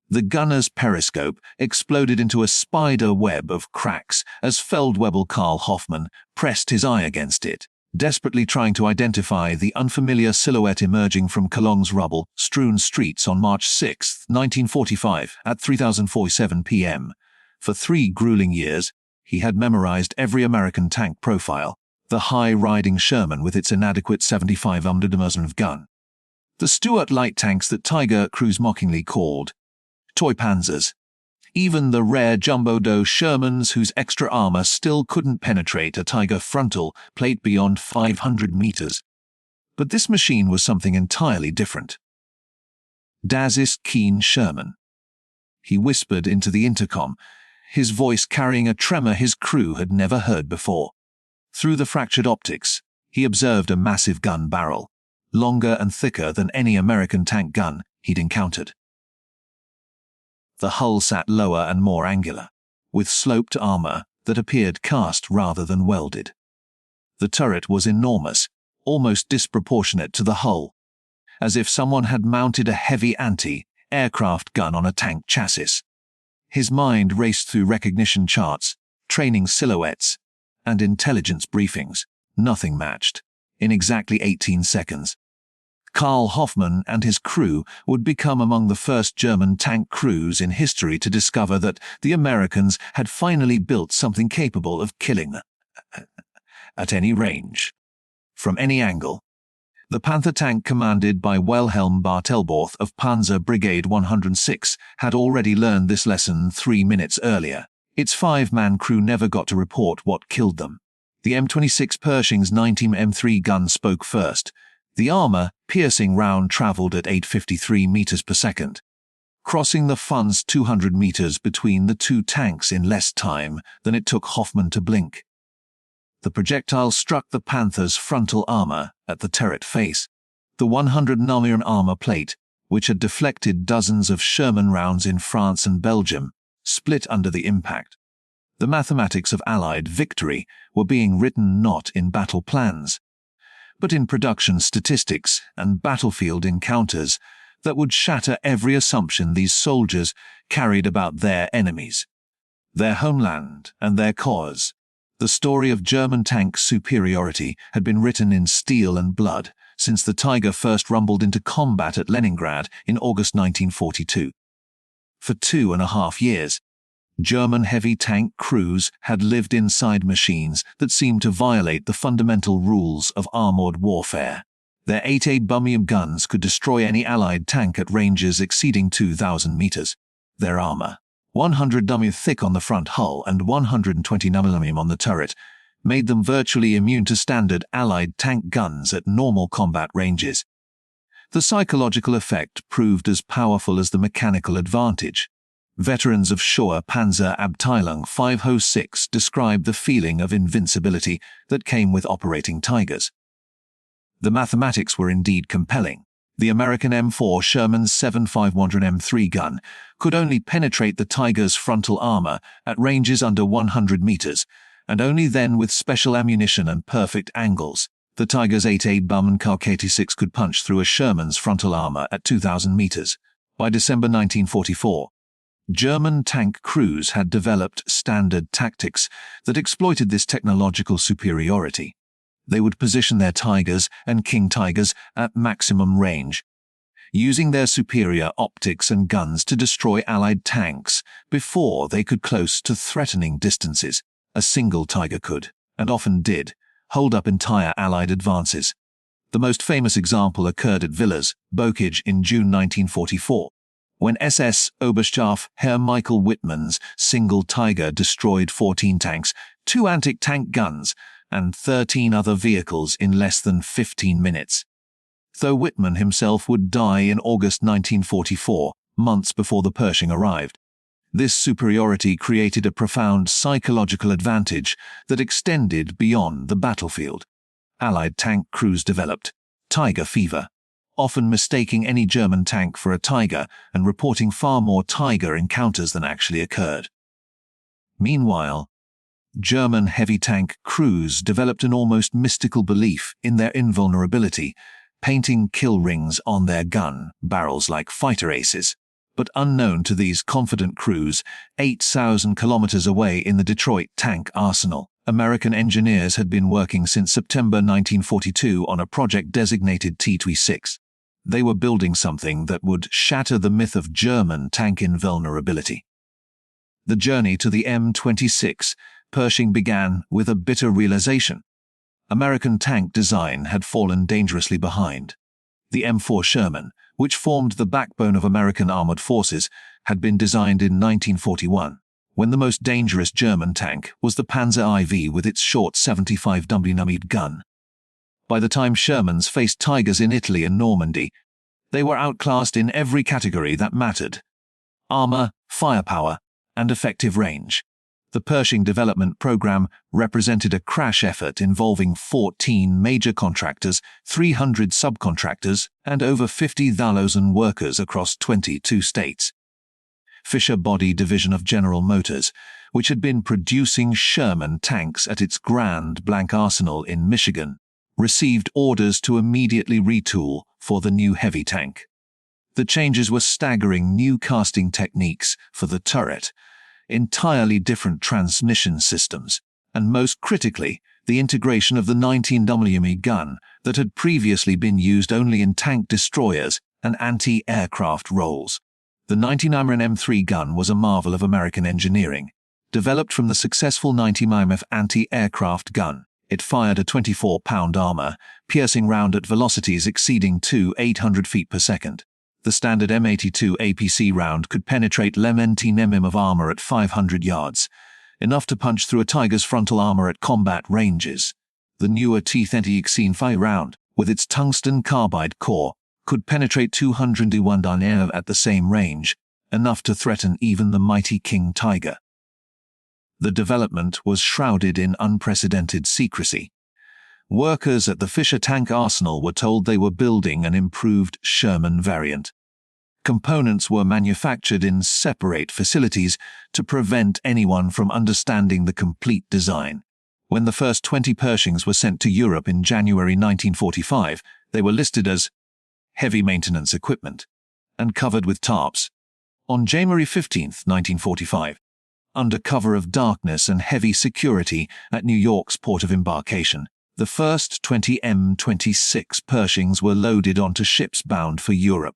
The gunner's periscope exploded into a spider web of cracks as Feldwebel Carl Hoffman pressed his eye against it, desperately trying to identify the unfamiliar silhouette emerging from Cologne's rubble-strewn streets on March 6, 1945, at 3:47 p.m. For 3 grueling years, he had memorized every American tank profile, the high-riding Sherman with its inadequate 75 mm gun, the Stuart light tanks that Tiger crews mockingly called toy Panzers, even the rare jumbo-dose Shermans whose extra armor still couldn't penetrate a Tiger frontal plate beyond 500 meters. But this machine was something entirely different. "Das ist kein Sherman," he whispered into the intercom, his voice carrying a tremor his crew had never heard before. Through the fractured optics, he observed a massive gun barrel, longer and thicker than any American tank gun he'd encountered. The hull sat lower and more angular, with sloped armor that appeared cast rather than welded. The turret was enormous, almost disproportionate to the hull, as if someone had mounted a heavy anti-aircraft gun on a tank chassis. His mind raced through recognition charts, training silhouettes, and intelligence briefings. Nothing matched. In exactly 18 seconds, Carl Hoffman and his crew would become among the first German tank crews in history to discover that the Americans had finally built something capable of killing at any range, from any angle. The Panther tank commanded by Wilhelm Bartelborth of Panzer Brigade 106 had already learned this lesson 3 minutes earlier. Its 5-man crew never got to report what killed them. The M26 Pershing's 19 M3 gun spoke first. The armor-piercing round traveled at 853 meters per second, crossing the fun's 200 meters between the 2 tanks in less time than it took Hoffman to blink. The projectile struck the Panther's frontal armor at the turret face. The 100mm armor plate, which had deflected dozens of Sherman rounds in France and Belgium, split under the impact. The mathematics of Allied victory were being written not in battle plans, but in production statistics and battlefield encounters that would shatter every assumption these soldiers carried about their enemies, their homeland, and their cause. The story of German tank superiority had been written in steel and blood since the Tiger first rumbled into combat at Leningrad in August 1942. For 2.5 years, German heavy tank crews had lived inside machines that seemed to violate the fundamental rules of armored warfare. Their 8mm guns could destroy any Allied tank at ranges exceeding 2,000 meters. Their armor, 100 mm thick on the front hull and 120 mm on the turret, made them virtually immune to standard Allied tank guns at normal combat ranges. The psychological effect proved as powerful as the mechanical advantage. Veterans of Showa Panzer Abteilung 506 described the feeling of invincibility that came with operating Tigers. The mathematics were indeed compelling. The American M4 Sherman's 7500 M3 gun could only penetrate the Tiger's frontal armor at ranges under 100 meters, and only then with special ammunition and perfect angles. The Tiger's 8mm Carl 86 could punch through a Sherman's frontal armor at 2,000 meters. By December 1944, German tank crews had developed standard tactics that exploited this technological superiority. They would position their Tigers and King Tigers at maximum range, using their superior optics and guns to destroy Allied tanks before they could close to threatening distances. A single Tiger could, and often did, hold up entire Allied advances. The most famous example occurred at Villers, Bocage in June 1944. When SS Oberststab Herr Michael Wittmann's single Tiger destroyed 14 tanks, 2 anti-tank guns, and 13 other vehicles in less than 15 minutes. Though Wittmann himself would die in August 1944, months before the Pershing arrived. This superiority created a profound psychological advantage that extended beyond the battlefield. Allied tank crews developed Tiger fever, often mistaking any German tank for a Tiger and reporting far more Tiger encounters than actually occurred. Meanwhile, German heavy tank crews developed an almost mystical belief in their invulnerability, painting kill rings on their gun barrels like fighter aces. but unknown to these confident crews, 8,000 kilometers away in the Detroit tank arsenal, American engineers had been working since September 1942 on a project designated T-26. They were building something that would shatter the myth of German tank invulnerability. The journey to the M26 Pershing began with a bitter realization. American tank design had fallen dangerously behind. The M4 Sherman, which formed the backbone of American armored forces, had been designed in 1941, when the most dangerous German tank was the Panzerwaffe with its short 75 mm gun. By the time Shermans faced Tigers in Italy and Normandy, they were outclassed in every category that mattered: armor, firepower, and effective range. The Pershing development program represented a crash effort involving 14 major contractors, 300 subcontractors, and over 50,000 workers across 22 states. Fisher Body Division of General Motors, which had been producing Sherman tanks at its Grand Blanc arsenal in Michigan, received orders to immediately retool for the new heavy tank. The changes were staggering: new casting techniques for the turret, entirely different transmission systems, and most critically, the integration of the 19 mm gun that had previously been used only in tank destroyers and anti-aircraft roles. The 19 mm M3 gun was a marvel of American engineering. Developed from the successful 90 mm anti-aircraft gun, it fired a 24-pound armor-piercing round at velocities exceeding 800 feet per second. The standard M82 APC round could penetrate 19 mm of armor at 500 yards, enough to punch through a Tiger's frontal armor at combat ranges. The newer T-35 round, with its tungsten carbide core, could penetrate 201 denier at the same range, enough to threaten even the mighty King Tiger. The development was shrouded in unprecedented secrecy. Workers at the Fisher Tank Arsenal were told they were building an improved Sherman variant. Components were manufactured in separate facilities to prevent anyone from understanding the complete design. When the first 20 Pershings were sent to Europe in January 1945, they were listed as heavy maintenance equipment and covered with tarps. On January 15, 1945, under cover of darkness and heavy security at New York's port of embarkation, the first 20 M26 Pershings were loaded onto ships bound for Europe.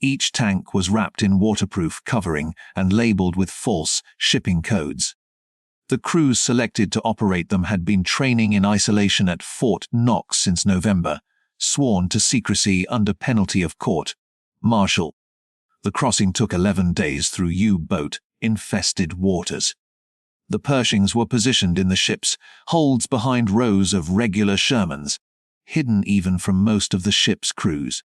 Each tank was wrapped in waterproof covering and labeled with false shipping codes. The crews selected to operate them had been training in isolation at Fort Knox since November, sworn to secrecy under penalty of court-martial. The crossing took 11 days through U-boat-infested waters. The Pershings were positioned in the ship's holds behind rows of regular Shermans, hidden even from most of the ship's crews.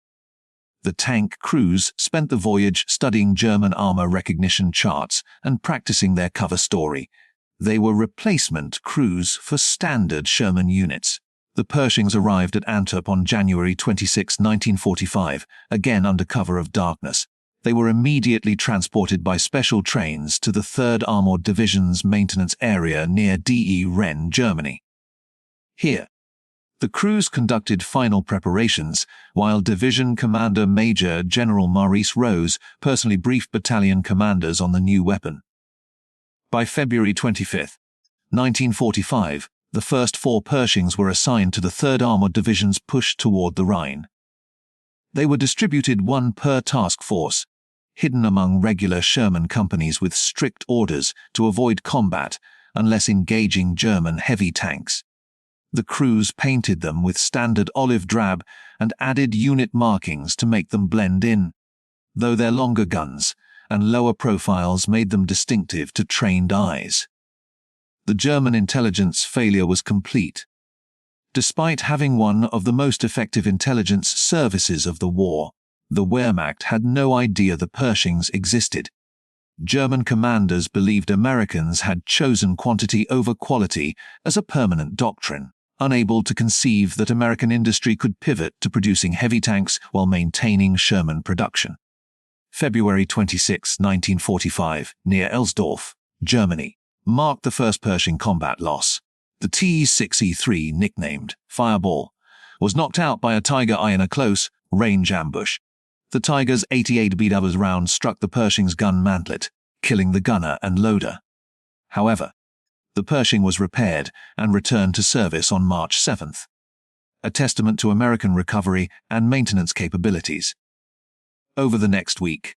The tank crews spent the voyage studying German armor recognition charts and practicing their cover story. They were replacement crews for standard Sherman units. The Pershings arrived at Antwerp on January 26, 1945, again under cover of darkness. They were immediately transported by special trains to the 3rd Armored Division's maintenance area near De Rennes, Germany. Here, the crews conducted final preparations, while Division Commander Major General Maurice Rose personally briefed battalion commanders on the new weapon. By February 25, 1945, the first 4 Pershings were assigned to the 3rd Armored Division's push toward the Rhine. They were distributed one per task force, hidden among regular Sherman companies with strict orders to avoid combat unless engaging German heavy tanks. The crews painted them with standard olive drab and added unit markings to make them blend in, though their longer guns and lower profiles made them distinctive to trained eyes. The German intelligence failure was complete. Despite having one of the most effective intelligence services of the war, the Wehrmacht had no idea the Pershings existed. German commanders believed Americans had chosen quantity over quality as a permanent doctrine, unable to conceive that American industry could pivot to producing heavy tanks while maintaining Sherman production. February 26, 1945, near Elsdorf, Germany, marked the first Pershing combat loss. The T-6E3, nicknamed Fireball, was knocked out by a Tiger Eye in a close-range ambush. The Tiger's 88 BW round struck the Pershing's gun mantlet, killing the gunner and loader. However, the Pershing was repaired and returned to service on March 7th, a testament to American recovery and maintenance capabilities. Over the next week,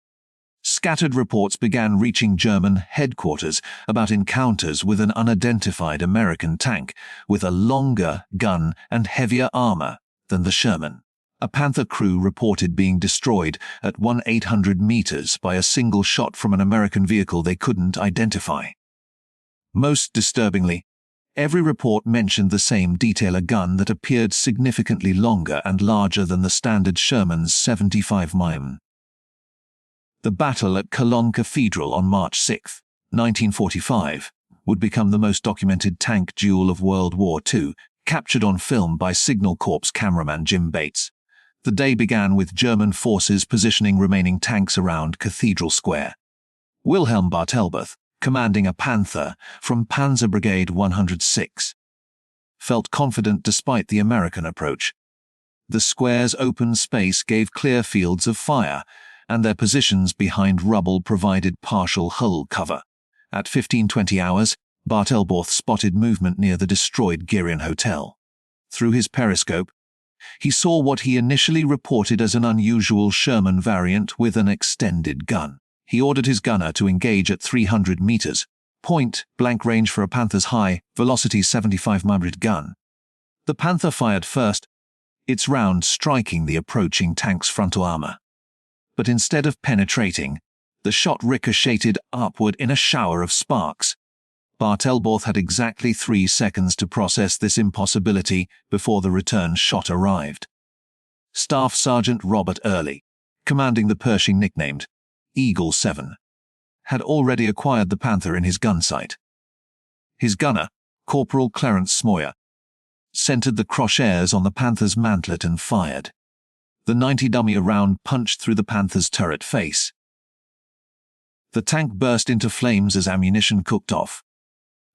scattered reports began reaching German headquarters about encounters with an unidentified American tank with a longer gun and heavier armor than the Sherman. A Panther crew reported being destroyed at 1,800 meters by a single shot from an American vehicle they couldn't identify. Most disturbingly, every report mentioned the same detail: a gun that appeared significantly longer and larger than the standard Sherman's 75 mm. The Battle at Cologne Cathedral on March 6, 1945, would become the most documented tank duel of World War II, captured on film by Signal Corps cameraman Jim Bates. The day began with German forces positioning remaining tanks around Cathedral Square. Wilhelm Bartelbeth, commanding a Panther from Panzer Brigade 106, felt confident despite the American approach. The square's open space gave clear fields of fire, and their positions behind rubble provided partial hull cover. At 15:20 hours, Bartelbeth spotted movement near the destroyed Girion Hotel. Through his periscope, he saw what he initially reported as an unusual Sherman variant with an extended gun. He ordered his gunner to engage at 300 meters, point-blank range for a Panther's high-velocity 75 mm gun. The Panther fired first, its round striking the approaching tank's frontal armor. But instead of penetrating, the shot ricocheted upward in a shower of sparks. Bartelbeth had exactly 3 seconds to process this impossibility before the return shot arrived. Staff Sergeant Robert Early, commanding the Pershing nicknamed Eagle 7, had already acquired the Panther in his gun sight. His gunner, Corporal Clarence Smoyer, centered the crosshairs on the Panther's mantlet and fired. The 90 dummy round punched through the Panther's turret face. The tank burst into flames as ammunition cooked off.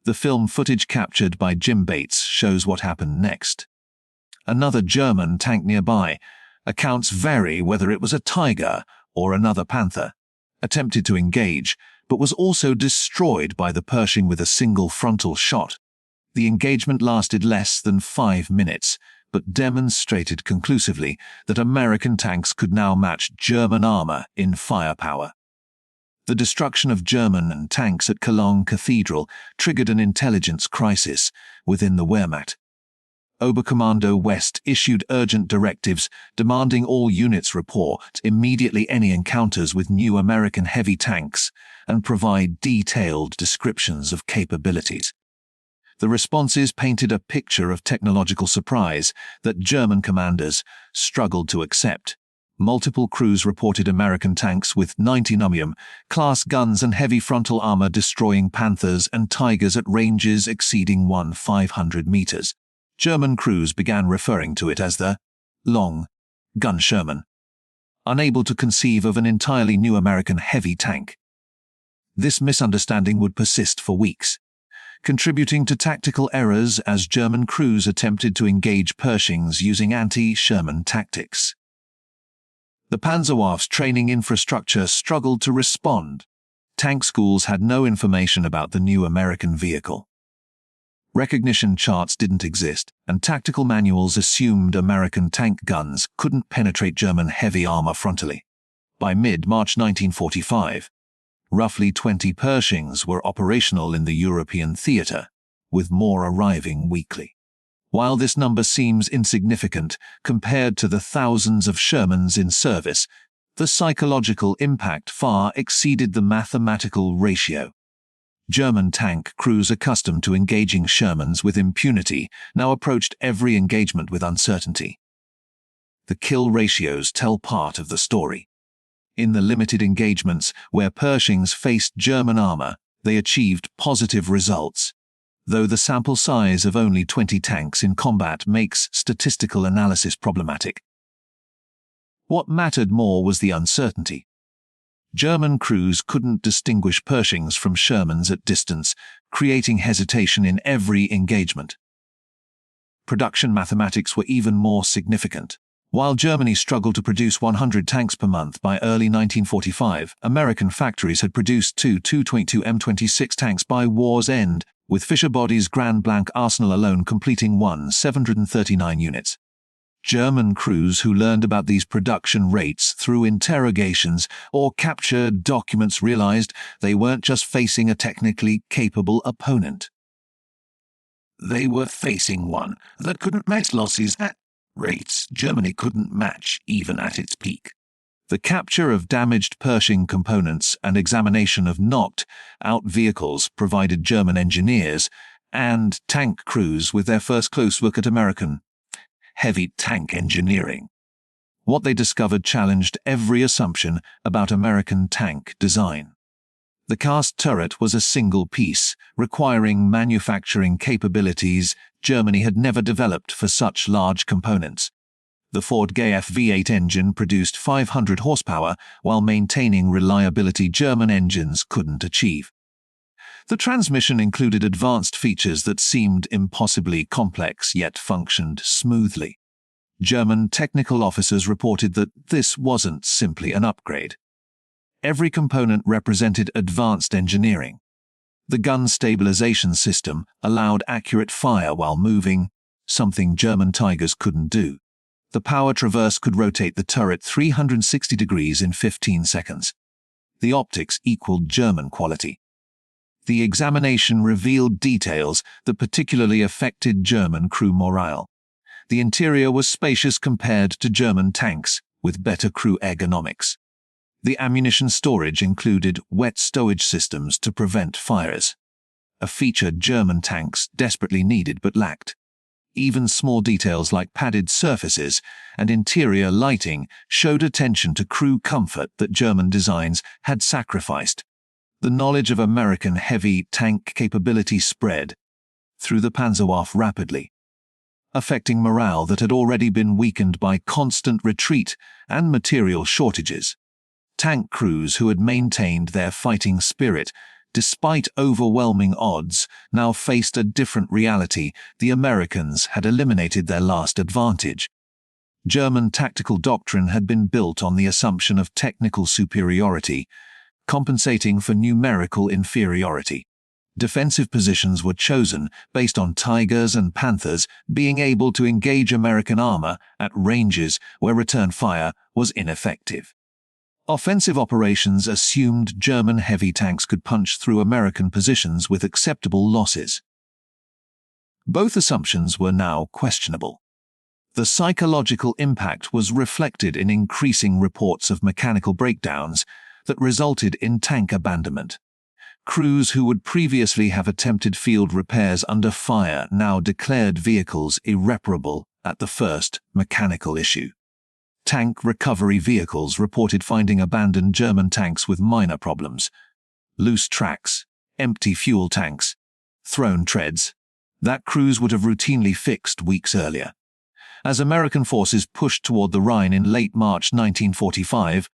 The film footage captured by Jim Bates shows what happened next. Another German tank nearby, accounts vary whether it was a Tiger or another Panther, attempted to engage, but was also destroyed by the Pershing with a single frontal shot. The engagement lasted less than 5 minutes, but demonstrated conclusively that American tanks could now match German armor in firepower. The destruction of German tanks at Cologne Cathedral triggered an intelligence crisis within the Wehrmacht. Oberkommando West issued urgent directives demanding all units report immediately any encounters with new American heavy tanks and provide detailed descriptions of capabilities. The responses painted a picture of technological surprise that German commanders struggled to accept. Multiple crews reported American tanks with 90 class guns and heavy frontal armor destroying Panthers and Tigers at ranges exceeding 1,500 meters. German crews began referring to it as the long gun Sherman, unable to conceive of an entirely new American heavy tank. This misunderstanding would persist for weeks, contributing to tactical errors as German crews attempted to engage Pershings using anti-Sherman tactics. The Panzerwaffe's training infrastructure struggled to respond. Tank schools had no information about the new American vehicle. Recognition charts didn't exist, and tactical manuals assumed American tank guns couldn't penetrate German heavy armor frontally. By mid-March 1945, roughly 20 Pershings were operational in the European theater, with more arriving weekly. While this number seems insignificant compared to the thousands of Shermans in service, the psychological impact far exceeded the mathematical ratio. German tank crews accustomed to engaging Shermans with impunity now approached every engagement with uncertainty. The kill ratios tell part of the story. In the limited engagements where Pershings faced German armor, they achieved positive results, though the sample size of only 20 tanks in combat makes statistical analysis problematic. What mattered more was the uncertainty. German crews couldn't distinguish Pershings from Shermans at distance, creating hesitation in every engagement. Production mathematics were even more significant. While Germany struggled to produce 100 tanks per month by early 1945, American factories had produced two Tu-22 M26 tanks by war's end, with Fisher Body's Grand Blanc arsenal alone completing 739 units. German crews who learned about these production rates through interrogations or captured documents realized they weren't just facing a technically capable opponent. They were facing one that couldn't match losses at rates Germany couldn't match even at its peak. The capture of damaged Pershing components and examination of knocked-out vehicles provided German engineers and tank crews with their first close look at American heavy tank engineering. What they discovered challenged every assumption about American tank design. The cast turret was a single piece, requiring manufacturing capabilities Germany had never developed for such large components. The Ford Gayf V8 engine produced 500 horsepower while maintaining reliability German engines couldn't achieve. The transmission included advanced features that seemed impossibly complex yet functioned smoothly. German technical officers reported that this wasn't simply an upgrade. Every component represented advanced engineering. The gun stabilization system allowed accurate fire while moving, something German Tigers couldn't do. The power traverse could rotate the turret 360 degrees in 15 seconds. The optics equaled German quality. The examination revealed details that particularly affected German crew morale. The interior was spacious compared to German tanks, with better crew ergonomics. The ammunition storage included wet stowage systems to prevent fires, a feature German tanks desperately needed but lacked. Even small details like padded surfaces and interior lighting showed attention to crew comfort that German designs had sacrificed. The knowledge of American heavy tank capability spread through the Panzerwaffe rapidly, affecting morale that had already been weakened by constant retreat and material shortages. Tank crews who had maintained their fighting spirit despite overwhelming odds now faced a different reality. The Americans had eliminated their last advantage. German tactical doctrine had been built on the assumption of technical superiority, compensating for numerical inferiority. Defensive positions were chosen based on Tigers and Panthers being able to engage American armor at ranges where return fire was ineffective. Offensive operations assumed German heavy tanks could punch through American positions with acceptable losses. Both assumptions were now questionable. The psychological impact was reflected in increasing reports of mechanical breakdowns that resulted in tank abandonment. Crews who would previously have attempted field repairs under fire now declared vehicles irreparable at the first mechanical issue. Tank recovery vehicles reported finding abandoned German tanks with minor problems: loose tracks, empty fuel tanks, thrown treads, that crews would have routinely fixed weeks earlier. As American forces pushed toward the Rhine in late March 1945,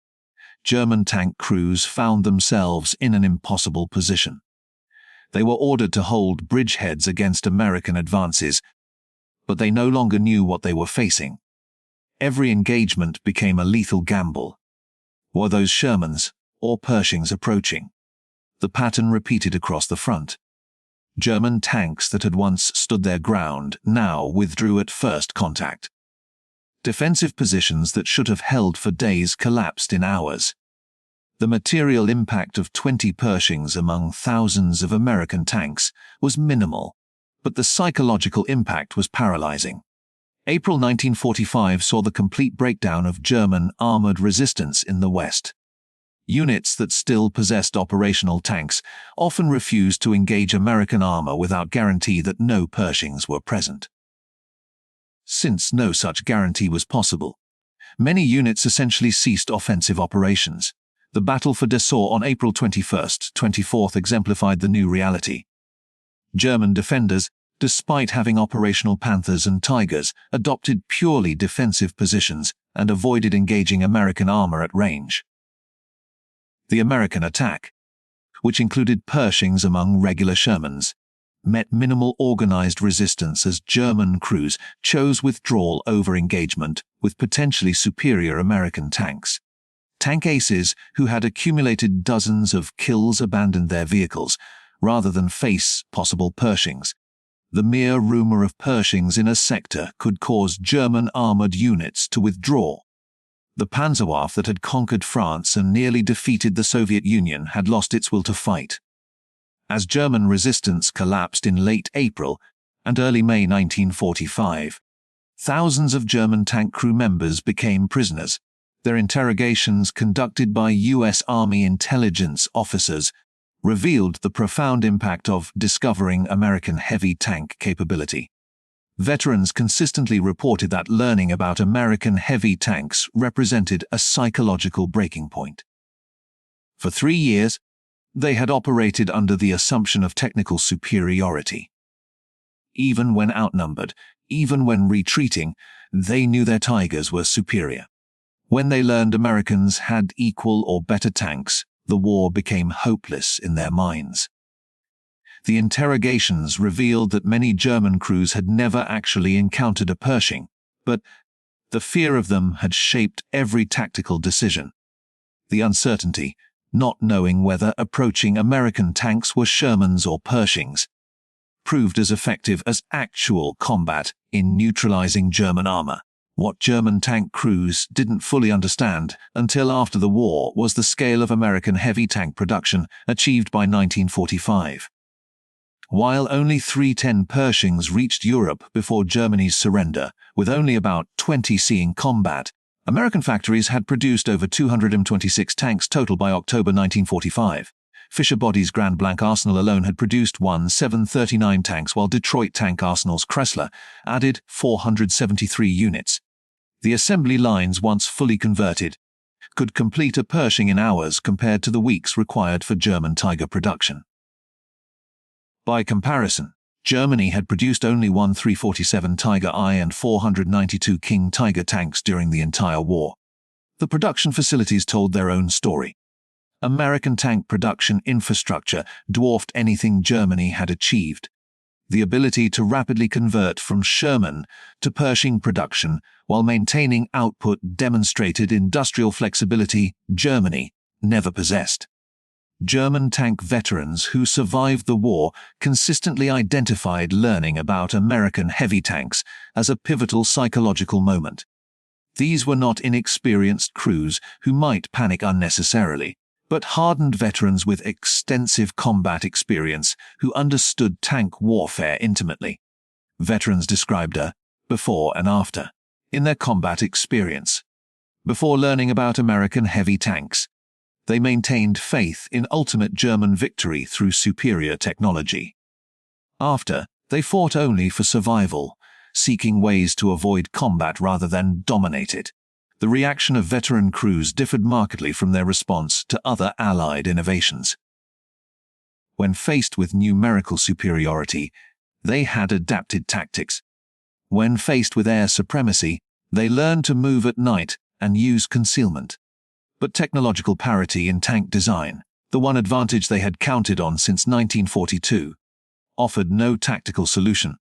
German tank crews found themselves in an impossible position. They were ordered to hold bridgeheads against American advances, but they no longer knew what they were facing. Every engagement became a lethal gamble. Were those Shermans or Pershings approaching? The pattern repeated across the front. German tanks that had once stood their ground now withdrew at first contact. Defensive positions that should have held for days collapsed in hours. The material impact of 20 Pershings among thousands of American tanks was minimal, but the psychological impact was paralyzing. April 1945 saw the complete breakdown of German armored resistance in the West. Units that still possessed operational tanks often refused to engage American armor without guarantee that no Pershings were present. Since no such guarantee was possible, many units essentially ceased offensive operations. The Battle for Dessau on April 21-24 exemplified the new reality. German defenders, despite having operational Panthers and Tigers, adopted purely defensive positions and avoided engaging American armor at range. The American attack, which included Pershings among regular Shermans, met minimal organized resistance as German crews chose withdrawal over engagement with potentially superior American tanks. Tank aces who had accumulated dozens of kills abandoned their vehicles rather than face possible Pershings. The mere rumor of Pershings in a sector could cause German armored units to withdraw. The Panzerwaffe that had conquered France and nearly defeated the Soviet Union had lost its will to fight. As German resistance collapsed in late April and early May 1945, thousands of German tank crew members became prisoners. Their interrogations, conducted by U.S. Army intelligence officers, revealed the profound impact of discovering American heavy tank capability. Veterans consistently reported that learning about American heavy tanks represented a psychological breaking point. For 3 years, they had operated under the assumption of technical superiority. Even when outnumbered, even when retreating, they knew their Tigers were superior. When they learned Americans had equal or better tanks, the war became hopeless in their minds. The interrogations revealed that many German crews had never actually encountered a Pershing, but the fear of them had shaped every tactical decision. The uncertainty, not knowing whether approaching American tanks were Shermans or Pershings, proved as effective as actual combat in neutralizing German armor. What German tank crews didn't fully understand until after the war was the scale of American heavy tank production achieved by 1945. While only 310 Pershings reached Europe before Germany's surrender, with only about 20 seeing combat, American factories had produced over 226 tanks total by October 1945. Fisher Body's Grand Blanc Arsenal alone had produced 739 tanks, while Detroit Tank Arsenal's Chrysler added 473 units. The assembly lines, once fully converted, could complete a Pershing in hours compared to the weeks required for German Tiger production. By comparison, Germany had produced only 347 Tiger I and 492 King Tiger tanks during the entire war. The production facilities told their own story. American tank production infrastructure dwarfed anything Germany had achieved. The ability to rapidly convert from Sherman to Pershing production while maintaining output demonstrated industrial flexibility Germany never possessed. German tank veterans who survived the war consistently identified learning about American heavy tanks as a pivotal psychological moment. These were not inexperienced crews who might panic unnecessarily, but hardened veterans with extensive combat experience who understood tank warfare intimately. Veterans described a before and after in their combat experience. Before learning about American heavy tanks, they maintained faith in ultimate German victory through superior technology. After, they fought only for survival, seeking ways to avoid combat rather than dominate it. The reaction of veteran crews differed markedly from their response to other Allied innovations. When faced with numerical superiority, they had adapted tactics. When faced with air supremacy, they learned to move at night and use concealment. But technological parity in tank design, the one advantage they had counted on since 1942, offered no tactical solution.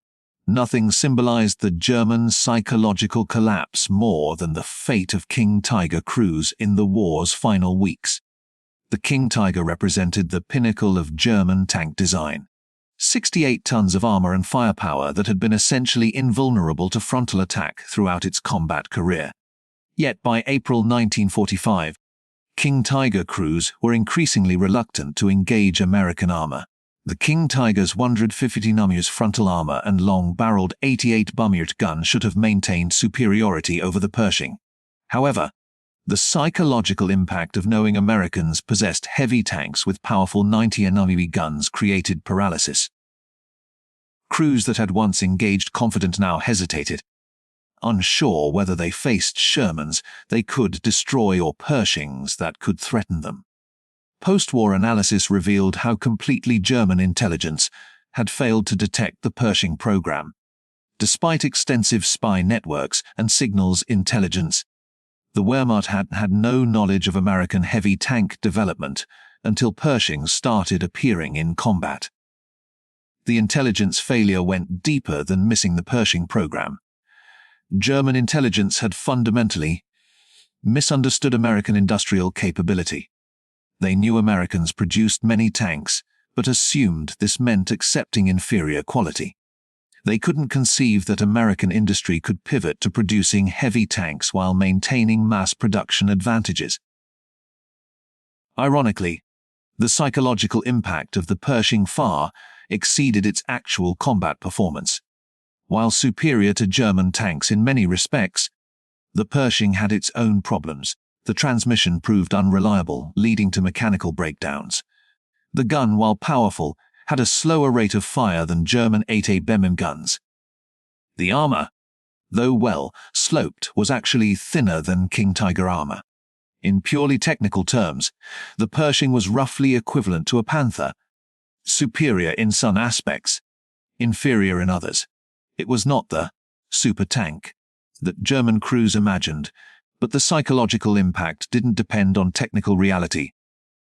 Nothing symbolized the German psychological collapse more than the fate of King Tiger crews in the war's final weeks. The King Tiger represented the pinnacle of German tank design. 68 tons of armor and firepower that had been essentially invulnerable to frontal attack throughout its combat career. Yet by April 1945, King Tiger crews were increasingly reluctant to engage American armor. The King Tiger's 150 mm frontal armor and long-barreled 88 mm gun should have maintained superiority over the Pershing. However, the psychological impact of knowing Americans possessed heavy tanks with powerful 90 mm guns created paralysis. Crews that had once engaged confident now hesitated. Unsure whether they faced Shermans they could destroy or Pershings that could threaten them. Post-war analysis revealed how completely German intelligence had failed to detect the Pershing program. Despite extensive spy networks and signals intelligence, the Wehrmacht had no knowledge of American heavy tank development until Pershings started appearing in combat. The intelligence failure went deeper than missing the Pershing program. German intelligence had fundamentally misunderstood American industrial capability. They knew Americans produced many tanks, but assumed this meant accepting inferior quality. They couldn't conceive that American industry could pivot to producing heavy tanks while maintaining mass production advantages. Ironically, the psychological impact of the Pershing far exceeded its actual combat performance. While superior to German tanks in many respects, the Pershing had its own problems. The transmission proved unreliable, leading to mechanical breakdowns. The gun, while powerful, had a slower rate of fire than German 8A Bemin guns. The armor, though well sloped, was actually thinner than King Tiger armor. In purely technical terms, the Pershing was roughly equivalent to a Panther, superior in some aspects, inferior in others. It was not the super tank that German crews imagined, but the psychological impact didn't depend on technical reality.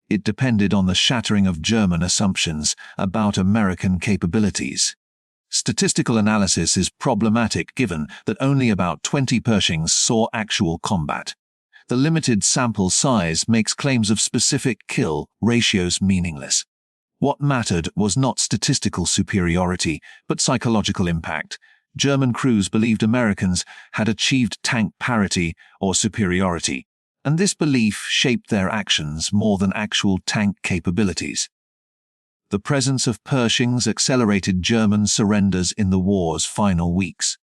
It depended on the shattering of German assumptions about American capabilities. Statistical analysis is problematic given that only about 20 Pershings saw actual combat. The limited sample size makes claims of specific kill ratios meaningless. What mattered was not statistical superiority, but psychological impact. German crews believed Americans had achieved tank parity or superiority, and this belief shaped their actions more than actual tank capabilities. The presence of Pershings accelerated German surrenders in the war's final weeks.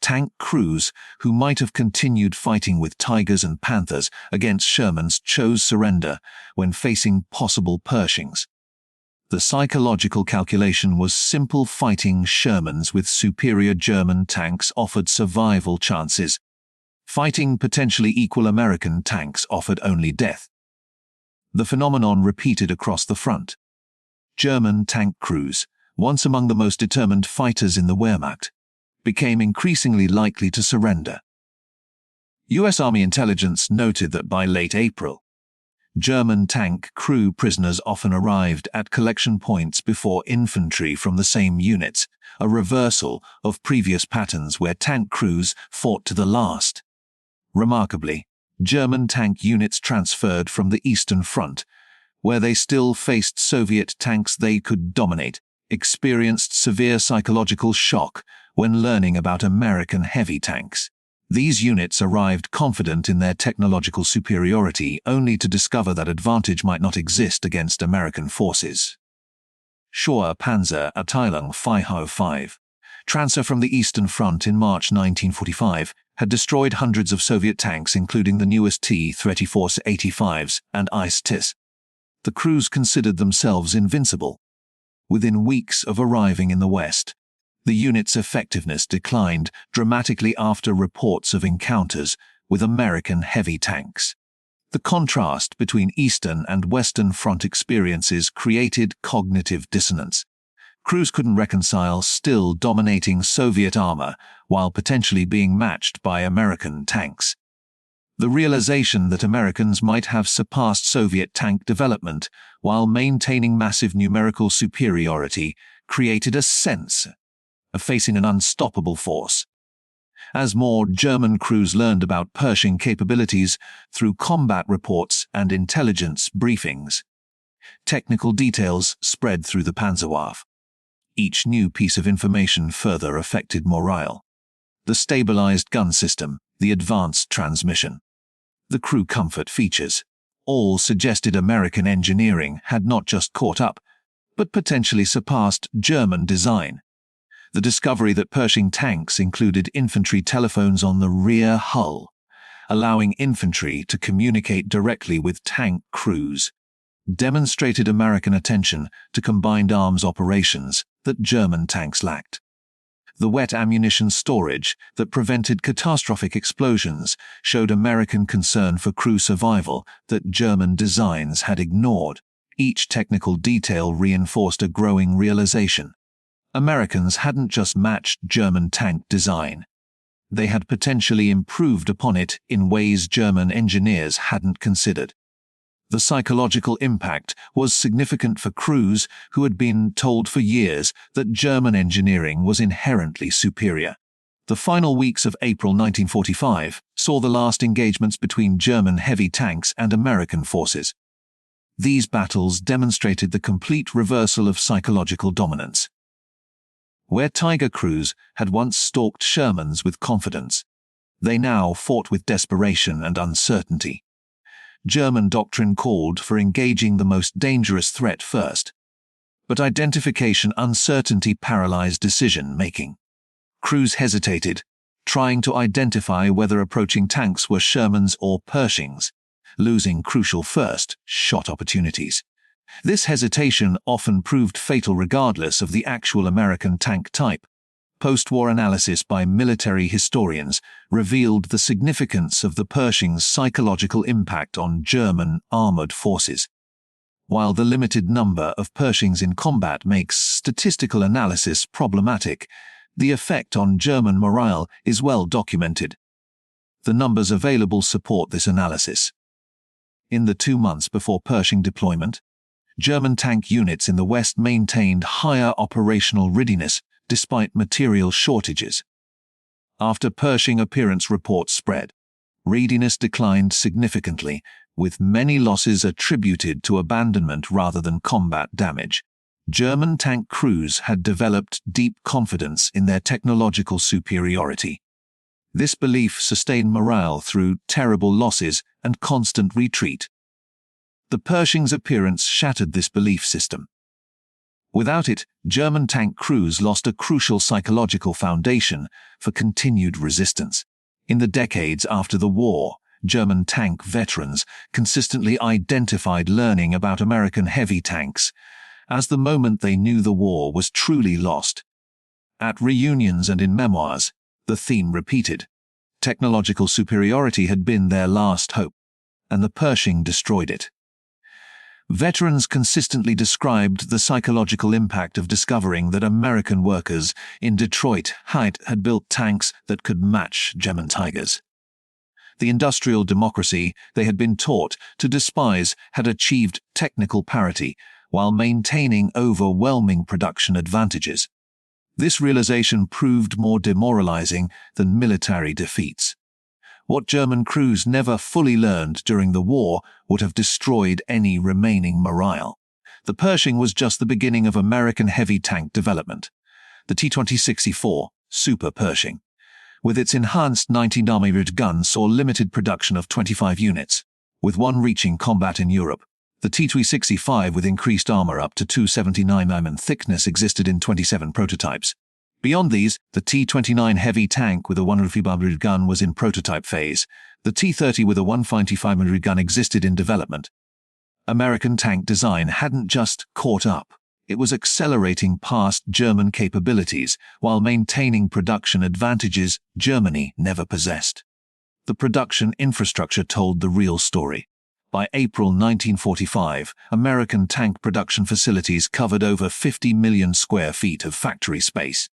Tank crews, who might have continued fighting with Tigers and Panthers against Shermans, chose surrender when facing possible Pershings. The psychological calculation was simple: fighting Shermans with superior German tanks offered survival chances. Fighting potentially equal American tanks offered only death. The phenomenon repeated across the front. German tank crews, once among the most determined fighters in the Wehrmacht, became increasingly likely to surrender. U.S. Army intelligence noted that by late April, German tank crew prisoners often arrived at collection points before infantry from the same units, a reversal of previous patterns where tank crews fought to the last. Remarkably, German tank units transferred from the Eastern Front, where they still faced Soviet tanks they could dominate, experienced severe psychological shock when learning about American heavy tanks. These units arrived confident in their technological superiority, only to discover that advantage might not exist against American forces. Showa Panzer Abteilung 505, transfer from the Eastern Front in March 1945, had destroyed hundreds of Soviet tanks, including the newest T-34-85s and Ice-TIS. The crews considered themselves invincible. Within weeks of arriving in the West, the unit's effectiveness declined dramatically after reports of encounters with American heavy tanks. The contrast between Eastern and Western Front experiences created cognitive dissonance. Crews couldn't reconcile still dominating Soviet armor while potentially being matched by American tanks. The realization that Americans might have surpassed Soviet tank development while maintaining massive numerical superiority created a sense of facing an unstoppable force. As more German crews learned about Pershing capabilities through combat reports and intelligence briefings, technical details spread through the Panzerwaffe. Each new piece of information further affected morale. The stabilized gun system, the advanced transmission, the crew comfort features, all suggested American engineering had not just caught up, but potentially surpassed German design. The discovery that Pershing tanks included infantry telephones on the rear hull, allowing infantry to communicate directly with tank crews, demonstrated American attention to combined arms operations that German tanks lacked. The wet ammunition storage that prevented catastrophic explosions showed American concern for crew survival that German designs had ignored. Each technical detail reinforced a growing realization. Americans hadn't just matched German tank design. They had potentially improved upon it in ways German engineers hadn't considered. The psychological impact was significant for crews who had been told for years that German engineering was inherently superior. The final weeks of April 1945 saw the last engagements between German heavy tanks and American forces. These battles demonstrated the complete reversal of psychological dominance. Where Tiger crews had once stalked Shermans with confidence, they now fought with desperation and uncertainty. German doctrine called for engaging the most dangerous threat first, but identification uncertainty paralyzed decision-making. Crews hesitated, trying to identify whether approaching tanks were Shermans or Pershings, losing crucial first-shot opportunities. This hesitation often proved fatal regardless of the actual American tank type. Post-war analysis by military historians revealed the significance of the Pershing's psychological impact on German armored forces. While the limited number of Pershings in combat makes statistical analysis problematic, the effect on German morale is well documented. The numbers available support this analysis. In the 2 months before Pershing deployment, German tank units in the West maintained higher operational readiness despite material shortages. After Pershing appearance reports spread, readiness declined significantly, with many losses attributed to abandonment rather than combat damage. German tank crews had developed deep confidence in their technological superiority. This belief sustained morale through terrible losses and constant retreat. The Pershing's appearance shattered this belief system. Without it, German tank crews lost a crucial psychological foundation for continued resistance. In the decades after the war, German tank veterans consistently identified learning about American heavy tanks as the moment they knew the war was truly lost. At reunions and in memoirs, the theme repeated. Technological superiority had been their last hope, and the Pershing destroyed it. Veterans consistently described the psychological impact of discovering that American workers in Detroit Heights had built tanks that could match German Tigers. The industrial democracy they had been taught to despise had achieved technical parity while maintaining overwhelming production advantages. This realization proved more demoralizing than military defeats. What German crews never fully learned during the war would have destroyed any remaining morale. The Pershing was just the beginning of American heavy tank development. The T-2064, Super Pershing, with its enhanced 19mm gun, saw limited production of 25 units, with one reaching combat in Europe. The T-265 with increased armor up to 279 mm in thickness existed in 27 prototypes. Beyond these, the T-29 heavy tank with a 155mm gun was in prototype phase. The T-30 with a 155mm gun existed in development. American tank design hadn't just caught up. It was accelerating past German capabilities while maintaining production advantages Germany never possessed. The production infrastructure told the real story. By April 1945, American tank production facilities covered over 50 million square feet of factory space.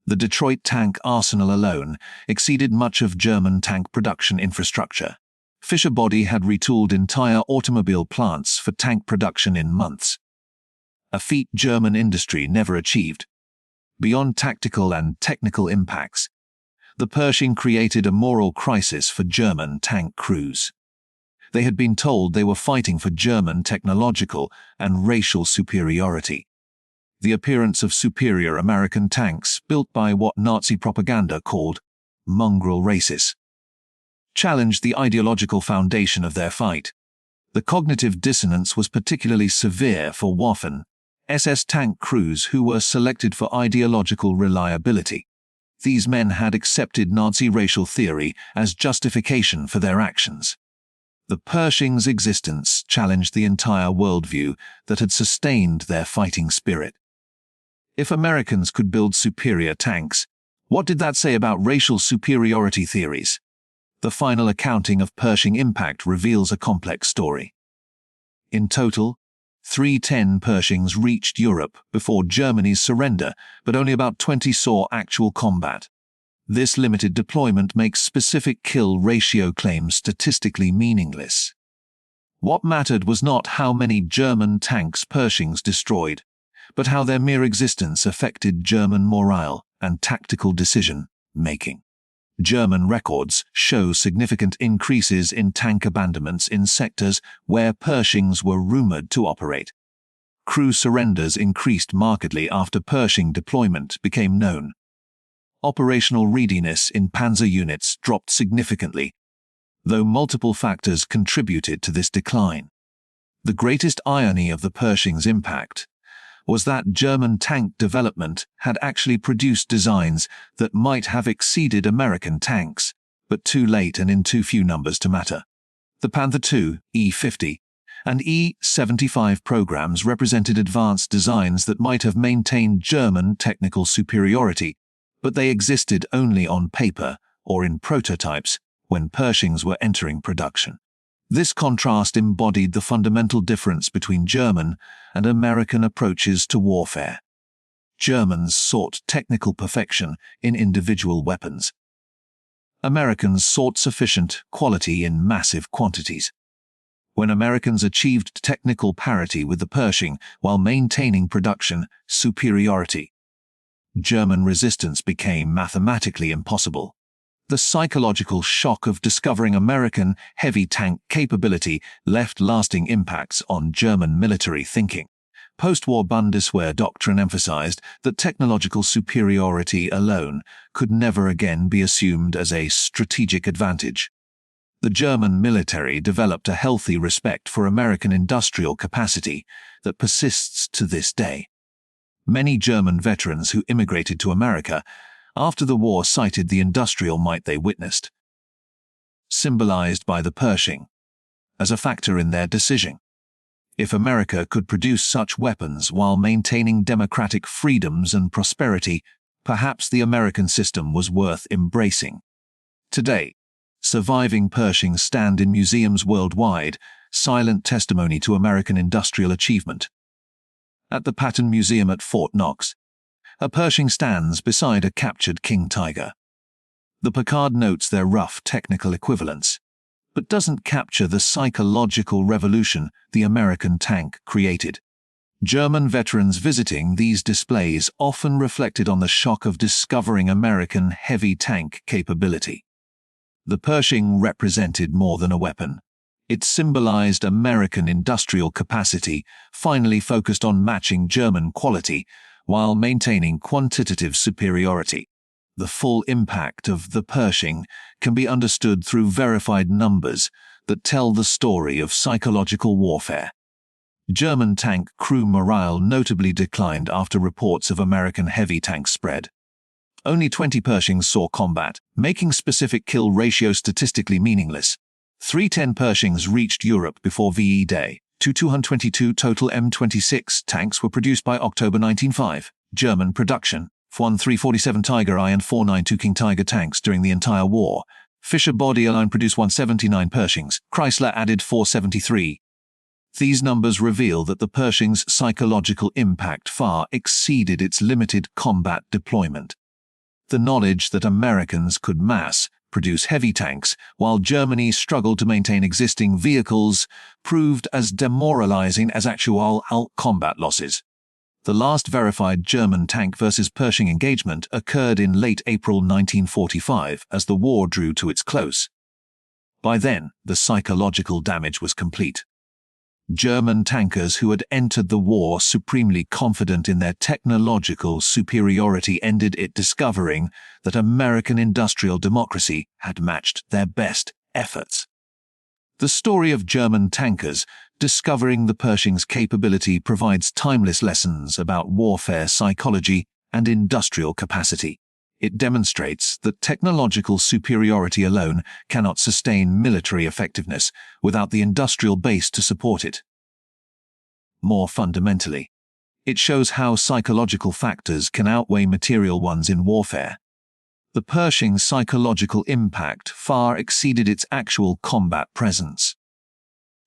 The Detroit tank arsenal alone exceeded much of German tank production infrastructure. Fisher Body had retooled entire automobile plants for tank production in months, a feat German industry never achieved. Beyond tactical and technical impacts, the Pershing created a moral crisis for German tank crews. They had been told they were fighting for German technological and racial superiority. The appearance of superior American tanks built by what Nazi propaganda called mongrel races challenged the ideological foundation of their fight. The cognitive dissonance was particularly severe for Waffen SS tank crews who were selected for ideological reliability. These men had accepted Nazi racial theory as justification for their actions. The Pershing's existence challenged the entire worldview that had sustained their fighting spirit. If Americans could build superior tanks, what did that say about racial superiority theories? The final accounting of Pershing impact reveals a complex story. In total, 310 Pershings reached Europe before Germany's surrender, but only about 20 saw actual combat. This limited deployment makes specific kill ratio claims statistically meaningless. What mattered was not how many German tanks Pershings destroyed, but how their mere existence affected German morale and tactical decision-making. German records show significant increases in tank abandonments in sectors where Pershings were rumored to operate. Crew surrenders increased markedly after Pershing deployment became known. Operational readiness in Panzer units dropped significantly, though multiple factors contributed to this decline. The greatest irony of the Pershing's impact was that German tank development had actually produced designs that might have exceeded American tanks, but too late and in too few numbers to matter. The Panther II, E-50, and E-75 programs represented advanced designs that might have maintained German technical superiority, but they existed only on paper or in prototypes when Pershings were entering production. This contrast embodied the fundamental difference between German and American approaches to warfare. Germans sought technical perfection in individual weapons. Americans sought sufficient quality in massive quantities. When Americans achieved technical parity with the Pershing while maintaining production superiority, German resistance became mathematically impossible. The psychological shock of discovering American heavy tank capability left lasting impacts on German military thinking. Post-war Bundeswehr doctrine emphasized that technological superiority alone could never again be assumed as a strategic advantage. The German military developed a healthy respect for American industrial capacity that persists to this day. Many German veterans who immigrated to America after the war cited the industrial might they witnessed, symbolized by the Pershing, as a factor in their decision. If America could produce such weapons while maintaining democratic freedoms and prosperity, perhaps the American system was worth embracing. Today, surviving Pershings stand in museums worldwide, silent testimony to American industrial achievement. At the Patton Museum at Fort Knox, a Pershing stands beside a captured King Tiger. The Packard notes their rough technical equivalence, but doesn't capture the psychological revolution the American tank created. German veterans visiting these displays often reflected on the shock of discovering American heavy tank capability. The Pershing represented more than a weapon. It symbolized American industrial capacity, finally focused on matching German quality while maintaining quantitative superiority. The full impact of the Pershing can be understood through verified numbers that tell the story of psychological warfare. German tank crew morale notably declined after reports of American heavy tanks spread. Only 20 Pershings saw combat, making specific kill ratio statistically meaningless. 310 Pershings reached Europe before VE Day. 222 total M26 tanks were produced by October 1905. German production, 347 Tiger I and 492 King Tiger tanks during the entire war. Fisher Body alone produced 179 Pershings. Chrysler added 473. These numbers reveal that the Pershing's psychological impact far exceeded its limited combat deployment. The knowledge that Americans could mass-produce heavy tanks while Germany struggled to maintain existing vehicles proved as demoralizing as actual combat losses. The last verified German tank versus Pershing engagement occurred in late April 1945 as the war drew to its close. By then, the psychological damage was complete. German tankers who had entered the war supremely confident in their technological superiority ended it discovering that American industrial democracy had matched their best efforts. The story of German tankers discovering the Pershing's capability provides timeless lessons about warfare psychology and industrial capacity. It demonstrates that technological superiority alone cannot sustain military effectiveness without the industrial base to support it. More fundamentally, it shows how psychological factors can outweigh material ones in warfare. The Pershing's psychological impact far exceeded its actual combat presence.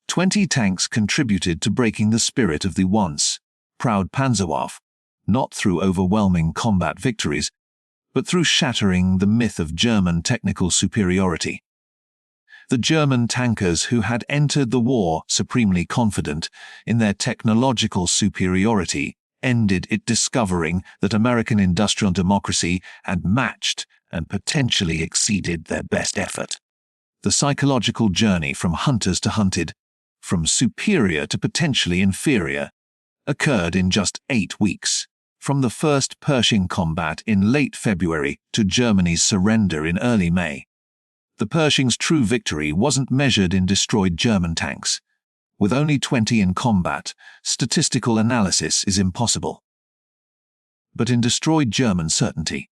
20 tanks contributed to breaking the spirit of the once proud Panzerwaffe, not through overwhelming combat victories, but through shattering the myth of German technical superiority. The German tankers, who had entered the war supremely confident in their technological superiority, ended it discovering that American industrial democracy had matched and potentially exceeded their best effort. The psychological journey from hunters to hunted, from superior to potentially inferior, occurred in just 8 weeks, from the first Pershing combat in late February to Germany's surrender in early May. The Pershing's true victory wasn't measured in destroyed German tanks. With only 20 in combat, statistical analysis is impossible. But in destroyed German certainty.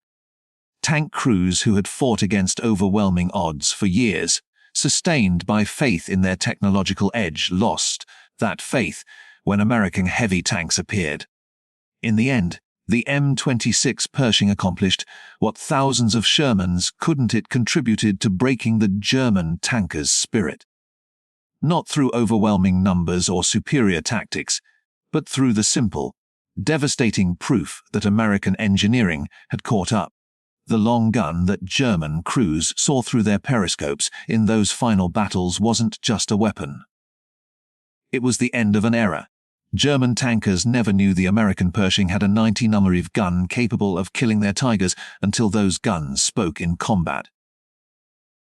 Tank crews who had fought against overwhelming odds for years, sustained by faith in their technological edge, lost that faith when American heavy tanks appeared. In the end, the M26 Pershing accomplished what thousands of Shermans couldn't. It contributed to breaking the German tankers' spirit. Not through overwhelming numbers or superior tactics, but through the simple, devastating proof that American engineering had caught up. The long gun that German crews saw through their periscopes in those final battles wasn't just a weapon. It was the end of an era. German tankers never knew the American Pershing had a 90mm gun capable of killing their Tigers until those guns spoke in combat.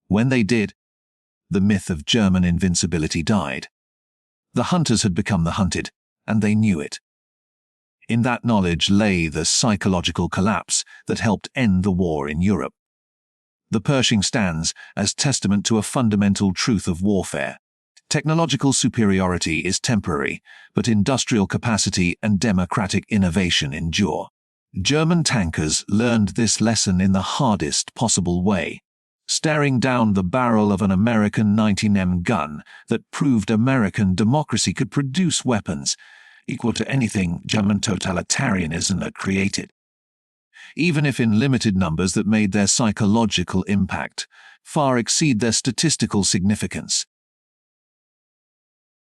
When they did, the myth of German invincibility died. The hunters had become the hunted, and they knew it. In that knowledge lay the psychological collapse that helped end the war in Europe. The Pershing stands as testament to a fundamental truth of warfare. Technological superiority is temporary, but industrial capacity and democratic innovation endure. German tankers learned this lesson in the hardest possible way, staring down the barrel of an American 90mm gun that proved American democracy could produce weapons equal to anything German totalitarianism had created. Even if in limited numbers, that made their psychological impact far exceed their statistical significance.